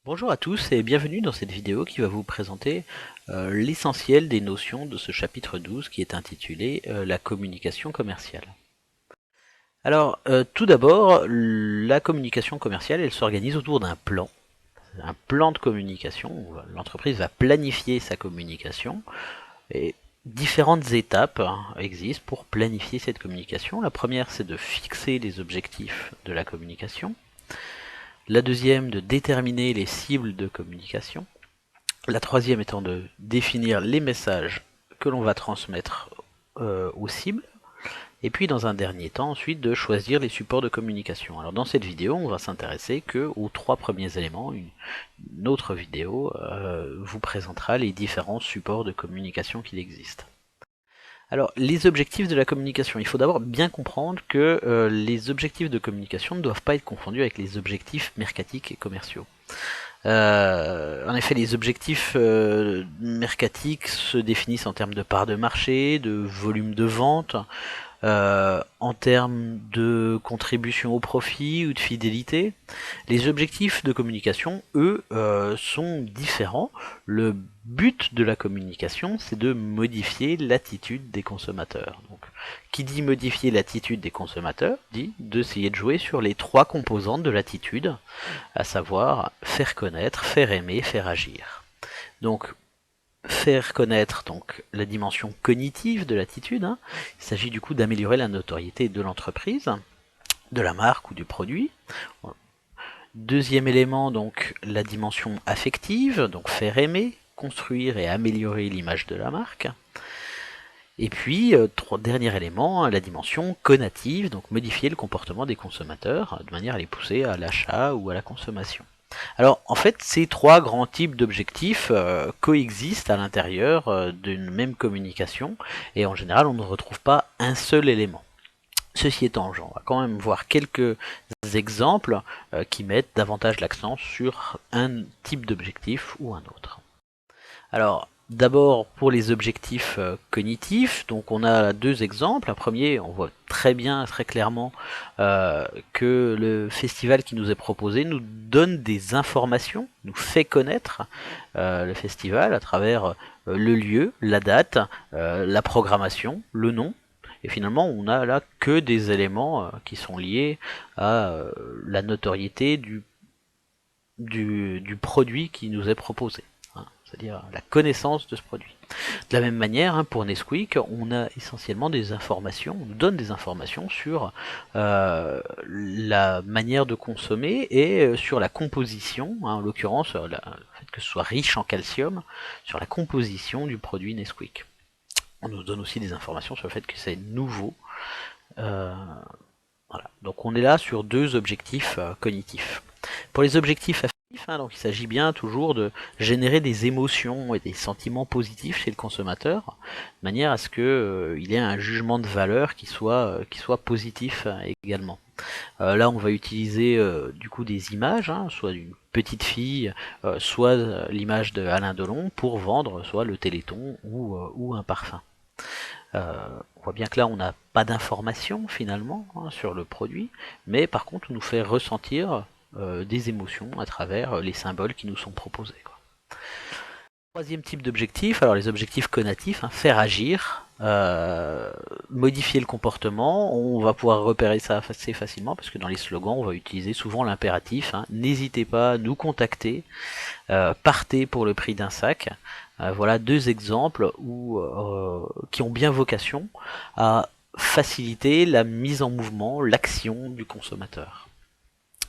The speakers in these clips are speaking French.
Bonjour à tous et bienvenue dans cette vidéo qui va vous présenter l'essentiel des notions de ce chapitre 12 qui est intitulé la communication commerciale. Alors tout d'abord, la communication commerciale elle s'organise autour d'un plan de communication. L'entreprise va planifier sa communication et différentes étapes existent pour planifier cette communication. La première c'est de fixer les objectifs de la communication. La deuxième, de déterminer les cibles de communication. La troisième étant de définir les messages que l'on va transmettre aux cibles. Et puis dans un dernier temps, ensuite, de choisir les supports de communication. Alors dans cette vidéo, on va s'intéresser aux trois premiers éléments. Une autre vidéo vous présentera les différents supports de communication qu'il existe. Alors, les objectifs de la communication. Il faut d'abord bien comprendre que les objectifs de communication ne doivent pas être confondus avec les objectifs mercatiques et commerciaux. En effet, les objectifs mercatiques se définissent en termes de part de marché, de volume de vente, en termes de contribution au profit ou de fidélité. Les objectifs de communication, eux, sont différents. Le but de la communication, c'est de modifier l'attitude des consommateurs. Donc, qui dit modifier l'attitude des consommateurs, dit d'essayer de jouer sur les trois composantes de l'attitude, à savoir faire connaître, faire aimer, faire agir. Donc, faire connaître la dimension cognitive de l'attitude. Il s'agit du coup d'améliorer la notoriété de l'entreprise, de la marque ou du produit. Deuxième élément, donc la dimension affective, donc faire aimer, construire et améliorer l'image de la marque. Et puis, dernier élément, la dimension conative, donc modifier le comportement des consommateurs de manière à les pousser à l'achat ou à la consommation. Alors en fait ces trois grands types d'objectifs coexistent à l'intérieur d'une même communication et en général on ne retrouve pas un seul élément. Ceci étant, on va quand même voir quelques exemples qui mettent davantage l'accent sur un type d'objectif ou un autre. Alors d'abord pour les objectifs cognitifs, donc on a deux exemples. Un premier, on voit très bien, très clairement que le festival qui nous est proposé nous donne des informations, nous fait connaître le festival à travers le lieu, la date, la programmation, le nom. Et finalement, on a là que des éléments qui sont liés à la notoriété du produit qui nous est proposé. C'est-à-dire la connaissance de ce produit. De la même manière, pour Nesquik, on a essentiellement des informations, on nous donne des informations sur la manière de consommer et sur la composition, en l'occurrence le fait que ce soit riche en calcium, sur la composition du produit Nesquik. On nous donne aussi des informations sur le fait que c'est nouveau. Voilà. Donc on est là sur deux objectifs cognitifs. Pour les objectifs affectifs, donc il s'agit bien toujours de générer des émotions et des sentiments positifs chez le consommateur, de manière à ce qu'il y ait un jugement de valeur qui soit positif également. Là on va utiliser du coup des images, soit d'une petite fille, soit l'image de Alain Delon pour vendre soit le Téléthon ou un parfum. On voit bien que là on n'a pas d'informations finalement sur le produit, mais par contre on nous fait ressentir des émotions à travers les symboles qui nous sont proposés. Troisième type d'objectif, alors les objectifs conatifs, faire agir, modifier le comportement. On va pouvoir repérer ça assez facilement parce que dans les slogans on va utiliser souvent l'impératif, n'hésitez pas à nous contacter, partez pour le prix d'un sac. Voilà deux exemples qui ont bien vocation à faciliter la mise en mouvement, l'action du consommateur.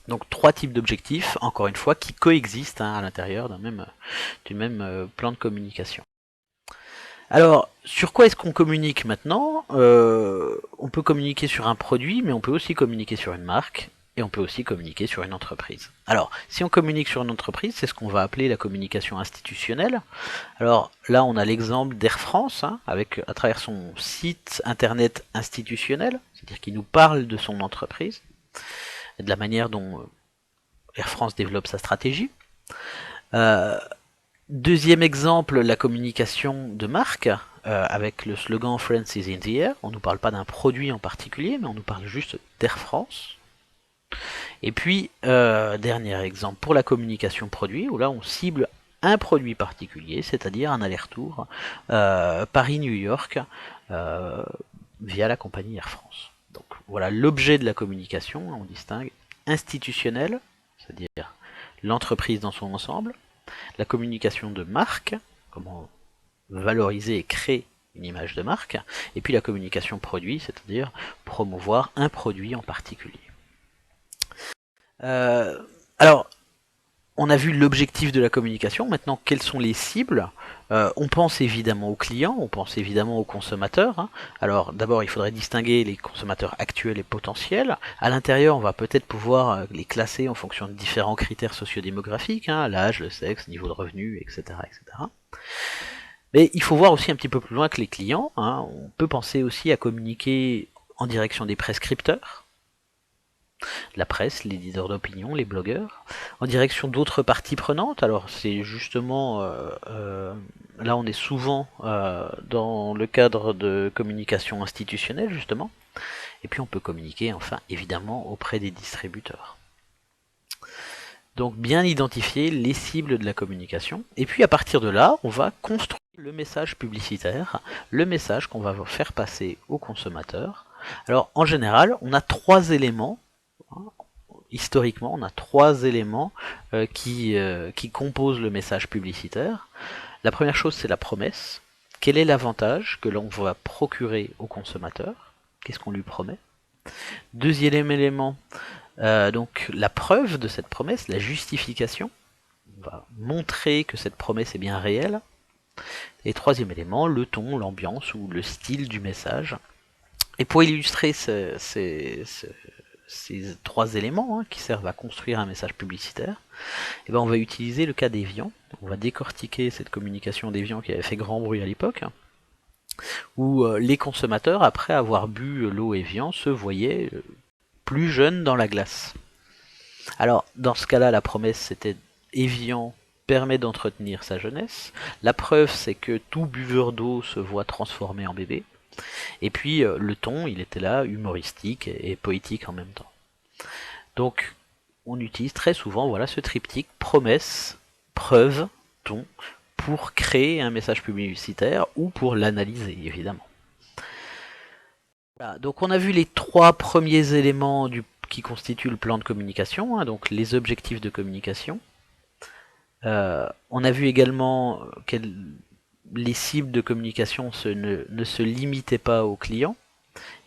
Donc trois types d'objectifs, encore une fois, qui coexistent à l'intérieur du même plan de communication. Alors, sur quoi est-ce qu'on communique maintenant? On peut communiquer sur un produit, mais on peut aussi communiquer sur une marque, et on peut aussi communiquer sur une entreprise. Alors, si on communique sur une entreprise, c'est ce qu'on va appeler la communication institutionnelle. Alors là, on a l'exemple d'Air France, avec à travers son site internet institutionnel, c'est-à-dire qu'il nous parle de son entreprise, et de la manière dont Air France développe sa stratégie. Deuxième exemple, la communication de marque, avec le slogan France is in the air. On ne nous parle pas d'un produit en particulier, mais on nous parle juste d'Air France. Et puis, dernier exemple pour la communication produit, où là on cible un produit particulier, c'est-à-dire un aller-retour Paris-New York via la compagnie Air France. Donc voilà l'objet de la communication, on distingue institutionnelle, c'est-à-dire l'entreprise dans son ensemble, la communication de marque, comment valoriser et créer une image de marque, et puis la communication produit, c'est-à-dire promouvoir un produit en particulier. Alors, on a vu l'objectif de la communication, maintenant quelles sont les cibles? On pense évidemment aux clients, on pense évidemment aux consommateurs. Hein. Alors d'abord il faudrait distinguer les consommateurs actuels et potentiels. À l'intérieur on va peut-être pouvoir les classer en fonction de différents critères sociodémographiques, hein, l'âge, le sexe, niveau de revenu, etc., etc. Mais il faut voir aussi un petit peu plus loin que les clients. Hein. On peut penser aussi à communiquer en direction des prescripteurs, la presse, les leaders d'opinion, les blogueurs, en direction d'autres parties prenantes. Alors c'est justement, là on est souvent dans le cadre de communication institutionnelle justement, et puis on peut communiquer enfin évidemment auprès des distributeurs. Donc bien identifier les cibles de la communication, et puis à partir de là, on va construire le message publicitaire, le message qu'on va faire passer au consommateur. Alors en général, on a trois éléments. Historiquement, on a trois éléments qui composent le message publicitaire. La première chose, c'est la promesse. Quel est l'avantage que l'on va procurer au consommateur? Qu'est-ce qu'on lui promet? Deuxième élément, donc la preuve de cette promesse, la justification. On va montrer que cette promesse est bien réelle. Et troisième élément, le ton, l'ambiance ou le style du message. Et pour illustrer ces trois éléments qui servent à construire un message publicitaire, et ben on va utiliser le cas d'Evian. On va décortiquer cette communication d'Evian qui avait fait grand bruit à l'époque, où les consommateurs, après avoir bu l'eau Evian, se voyaient plus jeunes dans la glace. Alors, dans ce cas-là, la promesse c'était Evian permet d'entretenir sa jeunesse. La preuve, c'est que tout buveur d'eau se voit transformé en bébé. Et puis, le ton, il était là, humoristique et poétique en même temps. Donc, on utilise très souvent voilà, ce triptyque promesse, preuve, ton, pour créer un message publicitaire ou pour l'analyser, évidemment. Voilà, donc on a vu les trois premiers éléments qui constituent le plan de communication, hein, donc les objectifs de communication. On a vu également que les cibles de communication ne se limitaient pas aux clients.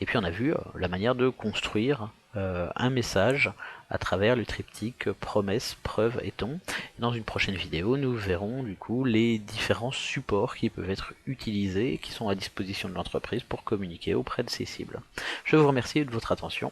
Et puis on a vu la manière de construire un message à travers le triptyque promesse, preuve et ton. Et dans une prochaine vidéo, nous verrons du coup les différents supports qui peuvent être utilisés et qui sont à disposition de l'entreprise pour communiquer auprès de ses cibles. Je vous remercie de votre attention